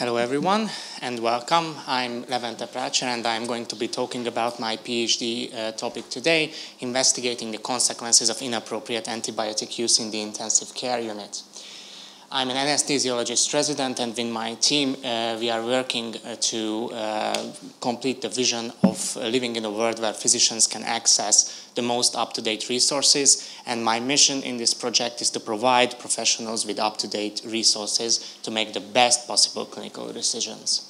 Hello everyone and welcome. I'm Levente Prácser and I'm going to be talking about my PhD topic today, investigating the consequences of inappropriate antibiotic use in the intensive care unit. I'm an anesthesiologist resident and with my team we are working to complete the vision of living in a world where physicians can access the most up-to-date resources, and my mission in this project is to provide professionals with up-to-date resources to make the best possible clinical decisions.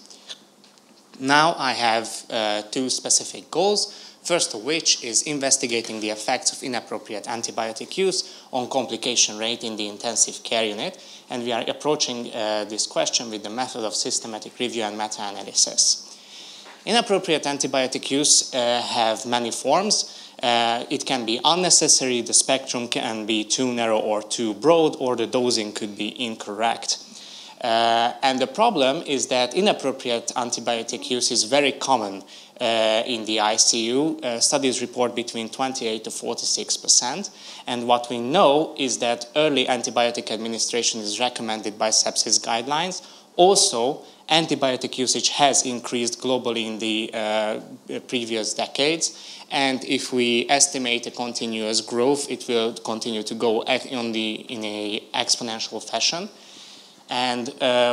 Now I have two specific goals, first of which is investigating the effects of inappropriate antibiotic use on complication rate in the intensive care unit, and we are approaching this question with the method of systematic review and meta-analysis. Inappropriate antibiotic use have many forms. It can be unnecessary, the spectrum can be too narrow or too broad, or the dosing could be incorrect. And the problem is that inappropriate antibiotic use is very common in the ICU. Studies report between 28 to 46%. And what we know is that early antibiotic administration is recommended by sepsis guidelines. Also, antibiotic usage has increased globally in the previous decades. And if we estimate a continuous growth, it will continue to go in an exponential fashion. And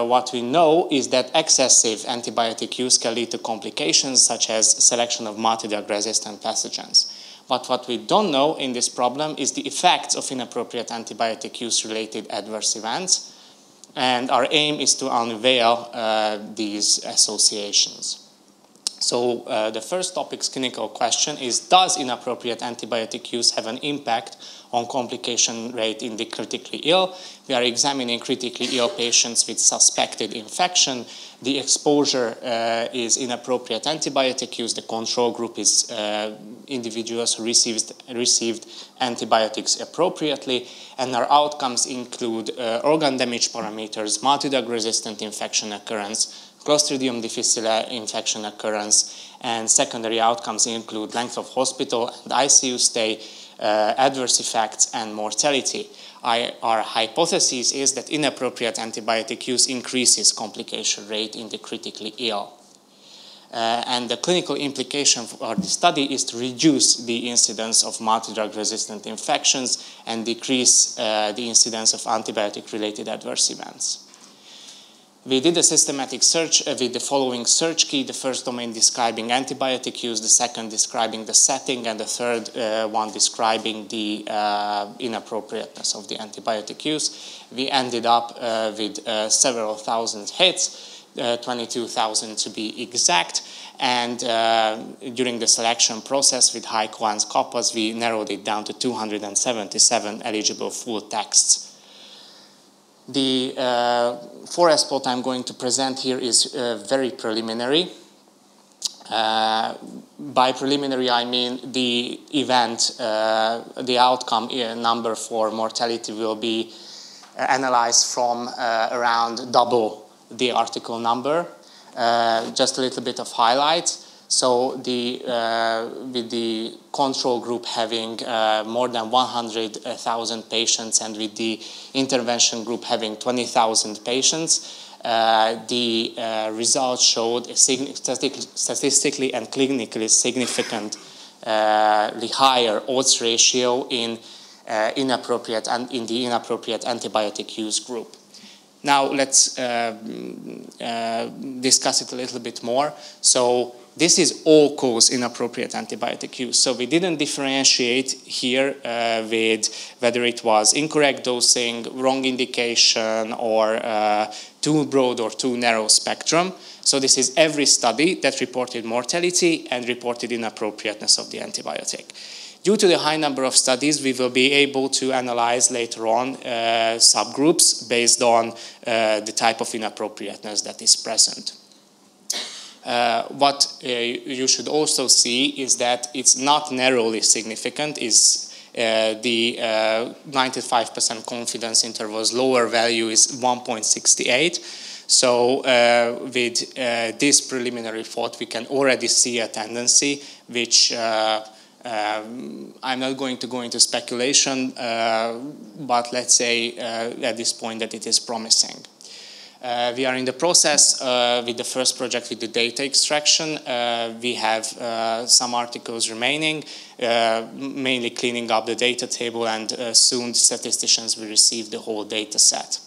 what we know is that excessive antibiotic use can lead to complications such as selection of multidrug-resistant pathogens. But what we don't know in this problem is the effects of inappropriate antibiotic use-related adverse events. And our aim is to unveil these associations. So the first topic's clinical question is, does inappropriate antibiotic use have an impact on complication rate in the critically ill? We are examining critically ill patients with suspected infection. The exposure is inappropriate antibiotic use. The control group is individuals who received antibiotics appropriately. And our outcomes include organ damage parameters, multidrug-resistant infection occurrence, Clostridium difficile infection occurrence, and secondary outcomes include length of hospital and ICU stay, adverse effects, and mortality. Our hypothesis is that inappropriate antibiotic use increases complication rate in the critically ill. And the clinical implication for the study is to reduce the incidence of multidrug-resistant infections and decrease the incidence of antibiotic-related adverse events. We did a systematic search with the following search key: the first domain describing antibiotic use, the second describing the setting, and the third one describing the inappropriateness of the antibiotic use. We ended up with several thousand hits, 22,000 to be exact, and during the selection process with high Cohen's kappas, we narrowed it down to 277 eligible full texts. The forest plot I'm going to present here is very preliminary. By preliminary, I mean the event, the outcome number for mortality will be analyzed from around double the article number. Just a little bit of highlights. So with the control group having more than 100,000 patients and with the intervention group having 20,000 patients, the results showed a statistically and clinically significantly higher odds ratio in the inappropriate antibiotic use group. Now let's discuss it a little bit more. So this is all-cause inappropriate antibiotic use. So we didn't differentiate here with whether it was incorrect dosing, wrong indication, or too broad or too narrow spectrum. So this is every study that reported mortality and reported inappropriateness of the antibiotic. Due to the high number of studies, we will be able to analyze later on subgroups based on the type of inappropriateness that is present. What you should also see is that it's not narrowly significant. Is the 95% confidence interval's lower value is 1.68. So with this preliminary thought, we can already see a tendency which I'm not going to go into speculation, but let's say at this point that it is promising. We are in the process with the first project with the data extraction. We have some articles remaining, mainly cleaning up the data table, and soon statisticians will receive the whole data set.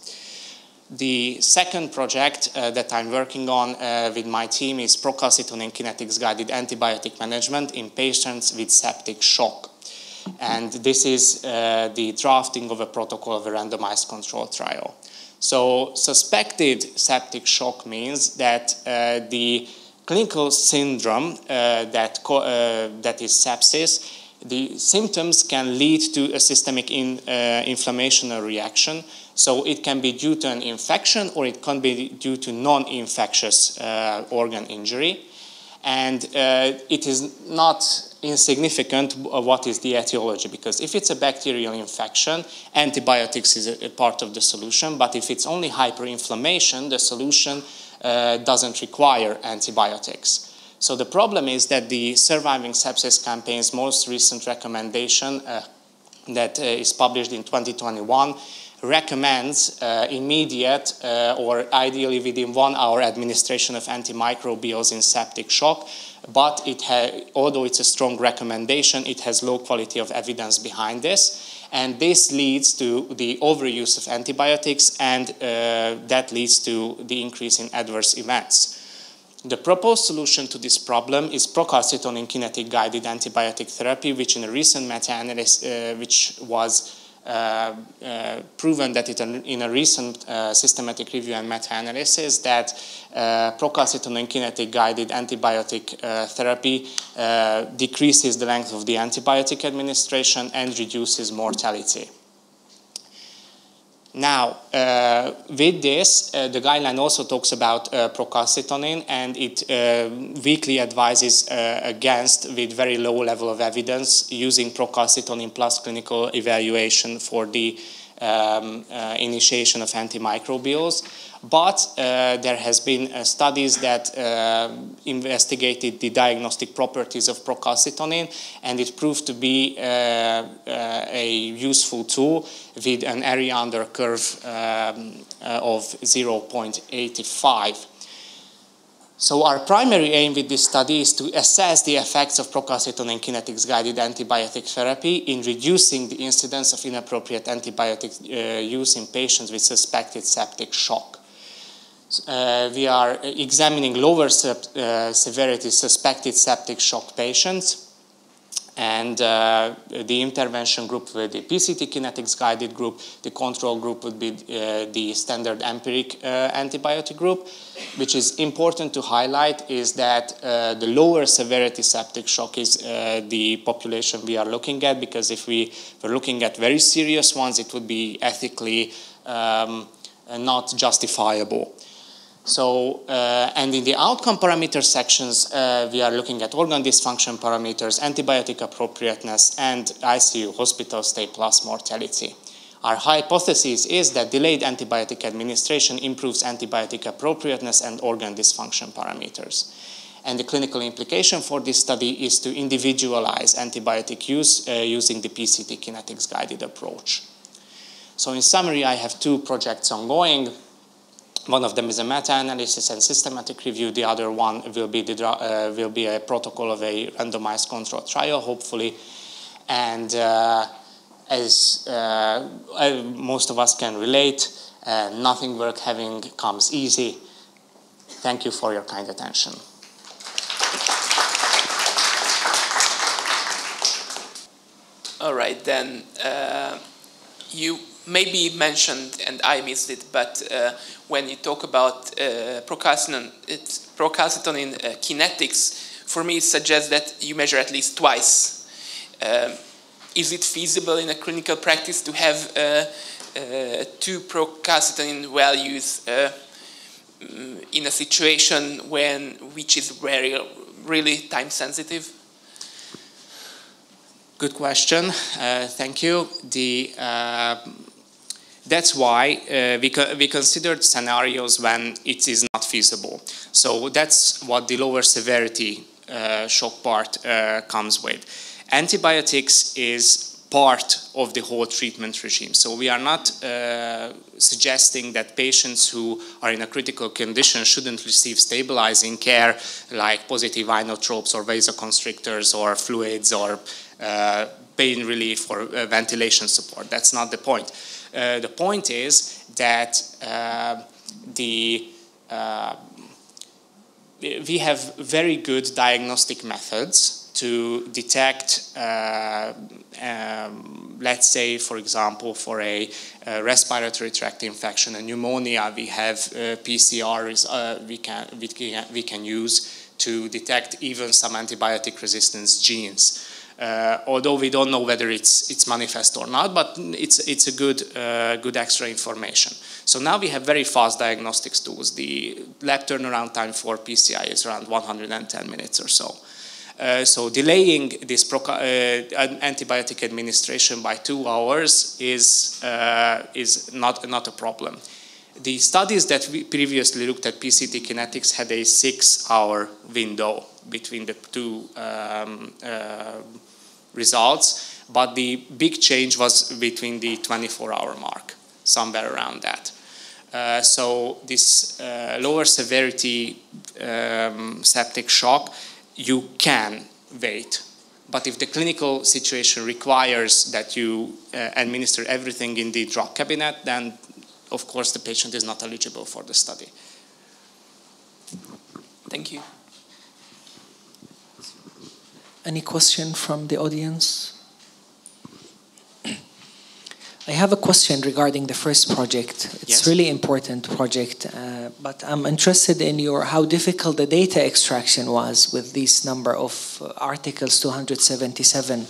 The second project that I'm working on with my team is procalcitonin kinetics-guided antibiotic management in patients with septic shock. And this is the drafting of a protocol of a randomized controlled trial. So suspected septic shock means that the clinical syndrome that is sepsis, the symptoms can lead to a systemic inflammation or reaction. So it can be due to an infection, or it can be due to non-infectious organ injury. And it is not insignificant what is the etiology, because if it's a bacterial infection, antibiotics is a part of the solution, but if it's only hyperinflammation, the solution doesn't require antibiotics. So the problem is that the Surviving Sepsis Campaign's most recent recommendation that is published in 2021 recommends immediate or ideally within 1 hour administration of antimicrobials in septic shock, but although it's a strong recommendation, it has low quality of evidence behind this, and this leads to the overuse of antibiotics, and that leads to the increase in adverse events. The proposed solution to this problem is procalcitonin kinetic-guided antibiotic therapy, which in a recent meta-analysis, which was proven that in a recent systematic review and meta-analysis that procalcitonin kinetic-guided antibiotic therapy decreases the length of the antibiotic administration and reduces mortality. Now, with this, the guideline also talks about procalcitonin, and it weakly advises against, with very low level of evidence, using procalcitonin plus clinical evaluation for the initiation of antimicrobials. But there has been studies that investigated the diagnostic properties of procalcitonin, and it proved to be a useful tool with an area under curve of 0.85. So our primary aim with this study is to assess the effects of procalcitonin kinetics-guided antibiotic therapy in reducing the incidence of inappropriate antibiotic use in patients with suspected septic shock. We are examining lower severity suspected septic shock patients, and the intervention group will be the PCT kinetics guided group. The control group would be the standard empiric antibiotic group. Which is important to highlight is that the lower severity septic shock is the population we are looking at, because if we were looking at very serious ones, it would be ethically not justifiable. So, and in the outcome parameter sections, we are looking at organ dysfunction parameters, antibiotic appropriateness, and ICU hospital stay plus mortality. Our hypothesis is that delayed antibiotic administration improves antibiotic appropriateness and organ dysfunction parameters. And the clinical implication for this study is to individualize antibiotic use using the PCT kinetics guided approach. So in summary, I have 2 projects ongoing. One of them is a meta-analysis and systematic review. The other one will be a protocol of a randomized controlled trial, hopefully. And as most of us can relate, nothing worth having comes easy. Thank you for your kind attention. All right, then you maybe mentioned, and I missed it, but when you talk about procalcitonin kinetics, for me it suggests that you measure at least twice. Is it feasible in a clinical practice to have 2 procalcitonin values in a situation which is really time sensitive? Good question. Thank you. That's why we considered scenarios when it is not feasible. So that's what the lower severity shock part comes with. Antibiotics is part of the whole treatment regime. So we are not suggesting that patients who are in a critical condition shouldn't receive stabilizing care like positive inotropes or vasoconstrictors or fluids or pain relief or ventilation support. That's not the point. The point is that we have very good diagnostic methods to detect, let's say, for example, for a respiratory tract infection, a pneumonia, we have PCRs we can use to detect even some antibiotic resistance genes. Although we don't know whether it's manifest or not, but it's a good extra information. So now we have very fast diagnostics tools. The lab turnaround time for PCI is around 110 minutes or so. So delaying this antibiotic administration by 2 hours is not a problem. The studies that we previously looked at PCT kinetics had a 6-hour window between the two results, but the big change was between the 24-hour mark, somewhere around that. So this lower severity septic shock, you can wait. But if the clinical situation requires that you administer everything in the drug cabinet, then of course the patient is not eligible for the study. Thank you. Any question from the audience? I have a question regarding the first project. It's yes. really important project, but I'm interested in how difficult the data extraction was with this number of articles, 277.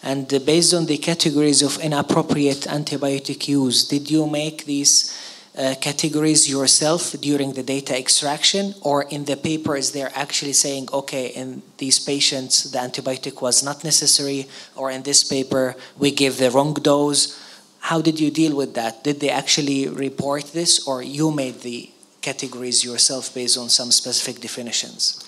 And based on the categories of inappropriate antibiotic use, did you make these categories yourself during the data extraction, or in the papers they're actually saying, okay, in these patients the antibiotic was not necessary, or in this paper we give the wrong dose? How did you deal with that? Did they actually report this, or you made the categories yourself based on some specific definitions?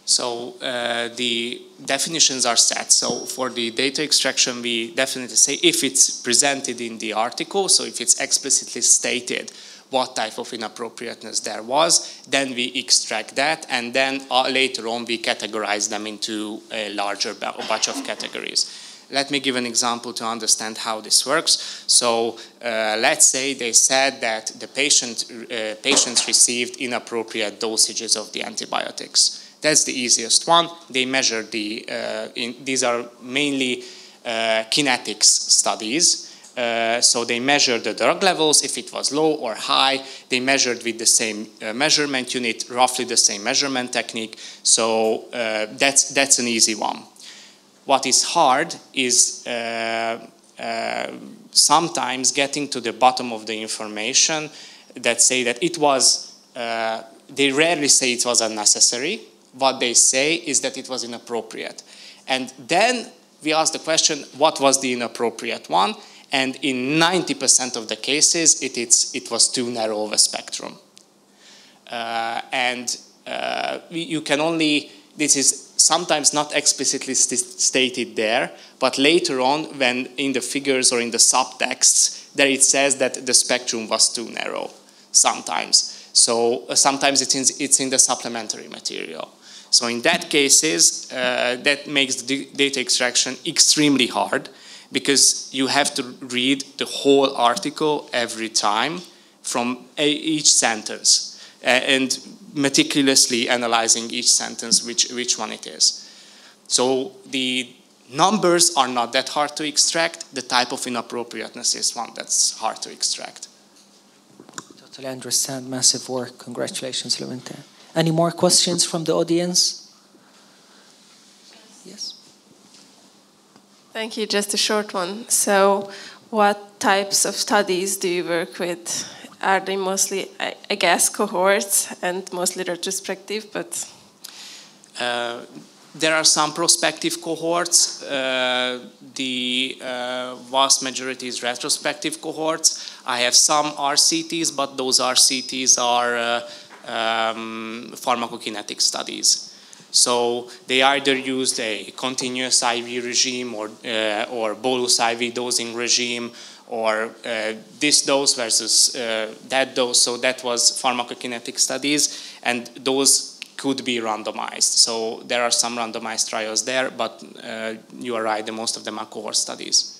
So the definitions are set. So for the data extraction, we definitely say if it's presented in the article, so if it's explicitly stated what type of inappropriateness there was, then we extract that, and then later on we categorize them into a larger batch of categories. Let me give an example to understand how this works. So let's say they said that the patients received inappropriate dosages of the antibiotics. That's the easiest one. They measure these are mainly kinetics studies. So they measured the drug levels, if it was low or high. They measured with the same measurement unit, roughly the same measurement technique. So that's an easy one. What is hard is sometimes getting to the bottom of the information that say that it was, they rarely say it was unnecessary. What they say is that it was inappropriate. And then we ask the question, what was the inappropriate one? And in 90% of the cases, it was too narrow of a spectrum. You can only, this is sometimes not explicitly stated there, but later on, when in the figures or in the subtexts, there it says that the spectrum was too narrow, sometimes. So sometimes it's in the supplementary material. So in that cases, that makes the data extraction extremely hard, because you have to read the whole article every time from each sentence, and meticulously analyzing each sentence, which one it is. So the numbers are not that hard to extract. The type of inappropriateness is one that's hard to extract. Totally understand. Massive work. Congratulations, Levente. Any more questions from the audience? Yes. Thank you. Just a short one. So what types of studies do you work with? Are they mostly, I guess, cohorts and mostly retrospective, but? There are some prospective cohorts. The vast majority is retrospective cohorts. I have some RCTs, but those RCTs are pharmacokinetic studies. So they either used a continuous IV regime or bolus IV dosing regime, or this dose versus that dose. So that was pharmacokinetic studies, and those could be randomized. So there are some randomized trials there, but you are right, most of them are cohort studies.